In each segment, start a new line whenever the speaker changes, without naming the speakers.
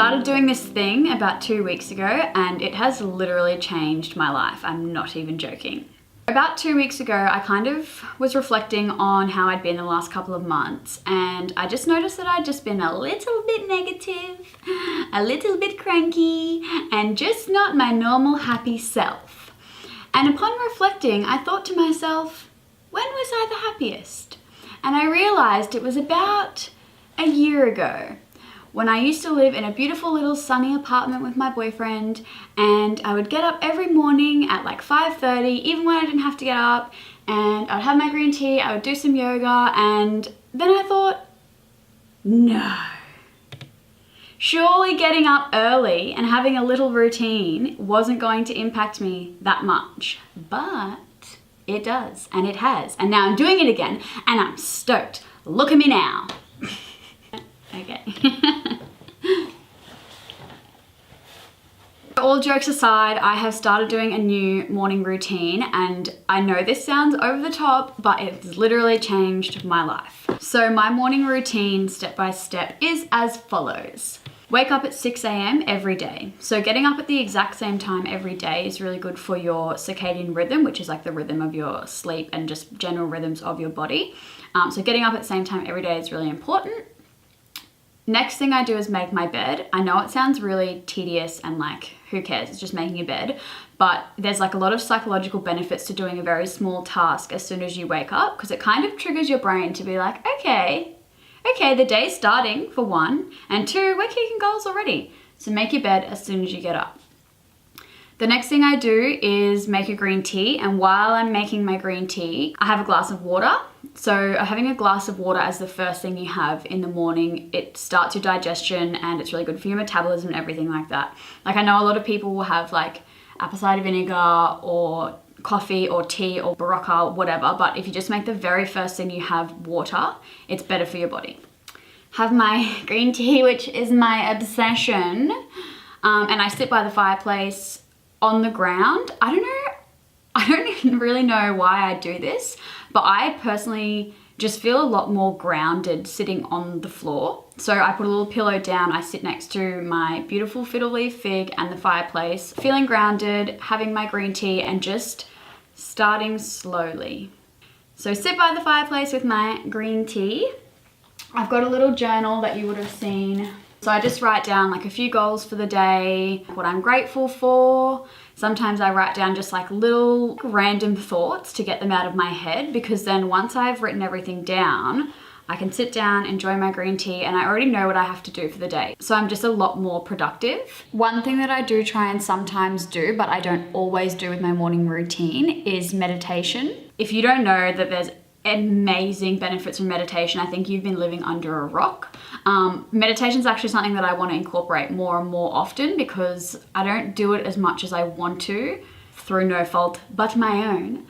started doing this thing about 2 weeks ago and it has literally changed my life. I'm not even joking. About 2 weeks ago, I kind of was reflecting on how I'd been the last couple of months, and I just noticed that I'd just been a little bit negative, a little bit cranky, and just not my normal happy self. And upon reflecting, I thought to myself, when was I the happiest? And I realized it was about a year ago, when I used to live in a beautiful little sunny apartment with my boyfriend, and I would get up every morning at like 5:30, even when I didn't have to get up, and I'd have my green tea, I would do some yoga, and then I thought, no. Surely getting up early and having a little routine wasn't going to impact me that much, but it does, and it has, and now I'm doing it again, and I'm stoked. Look at me now. Okay. All jokes aside, I have started doing a new morning routine, and I know this sounds over the top, but it's literally changed my life. So my morning routine, step by step, is as follows. Wake up at 6 a.m. every day. So getting up at the exact same time every day is really good for your circadian rhythm, which is like the rhythm of your sleep and just general rhythms of your body. So getting up at the same time every day is really important. Next thing I do is make my bed. I know it sounds really tedious and like, who cares? It's just making a bed. But there's like a lot of psychological benefits to doing a very small task as soon as you wake up, because it kind of triggers your brain to be like, okay, the day's starting, for one, and two, we're kicking goals already. So make your bed as soon as you get up. The next thing I do is make a green tea, and while I'm making my green tea, I have a glass of water. So having a glass of water as the first thing you have in the morning, it starts your digestion and it's really good for your metabolism and everything like that. Like I know a lot of people will have like apple cider vinegar or coffee or tea or Barocca, whatever, but if you just make the very first thing you have water, it's better for your body. Have my green tea, which is my obsession, and I sit by the fireplace on the ground. I don't even really know why I do this, but I personally just feel a lot more grounded sitting on the floor. So I put a little pillow down, I sit next to my beautiful fiddle leaf fig and the fireplace, feeling grounded, having my green tea and just starting slowly. So sit by the fireplace with my green tea. I've got a little journal that you would have seen. So I just write down like a few goals for the day, what I'm grateful for. Sometimes I write down just like little random thoughts to get them out of my head, because then once I've written everything down, I can sit down, enjoy my green tea, and I already know what I have to do for the day. So I'm just a lot more productive. One thing that I do try and sometimes do, but I don't always do with my morning routine, is meditation. If you don't know that there's amazing benefits from meditation, I think you've been living under a rock. Meditation is actually something that I want to incorporate more and more often, because I don't do it as much as I want to, through no fault but my own.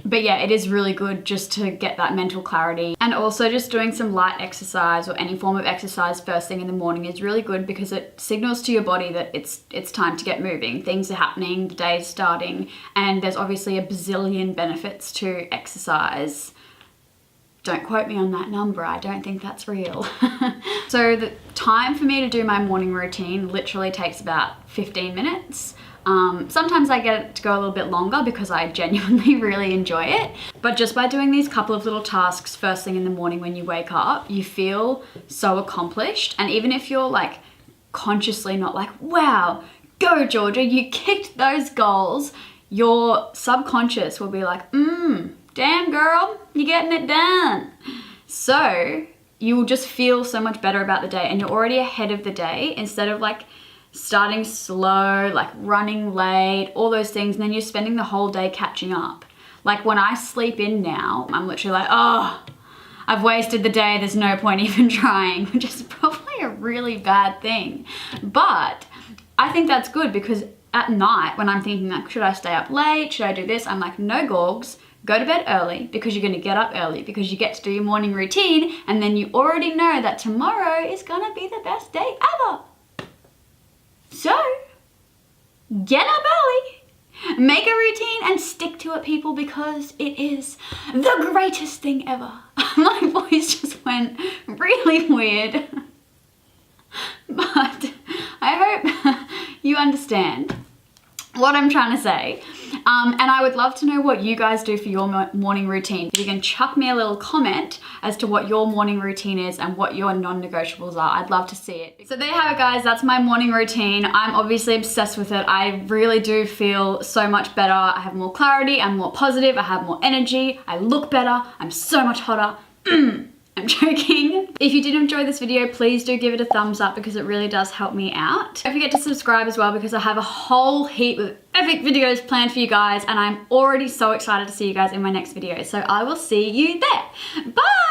But yeah, it is really good just to get that mental clarity, and also just doing some light exercise or any form of exercise first thing in the morning is really good, because it signals to your body that it's time to get moving. Things are happening, the day is starting, and there's obviously a bazillion benefits to exercise. Don't quote me on that number, I don't think that's real. So the time for me to do my morning routine literally takes about 15 minutes. Sometimes I get it to go a little bit longer because I genuinely really enjoy it. But just by doing these couple of little tasks first thing in the morning when you wake up, you feel so accomplished. And even if you're like consciously not like, wow, go Georgia, you kicked those goals, your subconscious will be like, damn girl, you're getting it done. So you will just feel so much better about the day, and you're already ahead of the day, instead of like starting slow, like running late, all those things, and then you're spending the whole day catching up. Like when I sleep in now, I'm literally like, oh, I've wasted the day, there's no point even trying, which is probably a really bad thing. But I think that's good, because at night when I'm thinking like, should I stay up late? Should I do this? I'm like, no gorgs, go to bed early, because you're gonna get up early, because you get to do your morning routine, and then you already know that tomorrow is gonna be the best day ever. So, get up early, make a routine and stick to it, people, because it is the greatest thing ever. My voice just went really weird. But you understand what I'm trying to say. And I would love to know what you guys do for your morning routine. If you can chuck me a little comment as to what your morning routine is and what your non-negotiables are. I'd love to see it. So there you have it, guys. That's my morning routine. I'm obviously obsessed with it. I really do feel so much better. I have more clarity, I'm more positive, I have more energy, I look better, I'm so much hotter. I'm joking. If you did enjoy this video, please do give it a thumbs up because it really does help me out. Don't forget to subscribe as well because I have a whole heap of epic videos planned for you guys and I'm already so excited to see you guys in my next video. So I will see you there. Bye!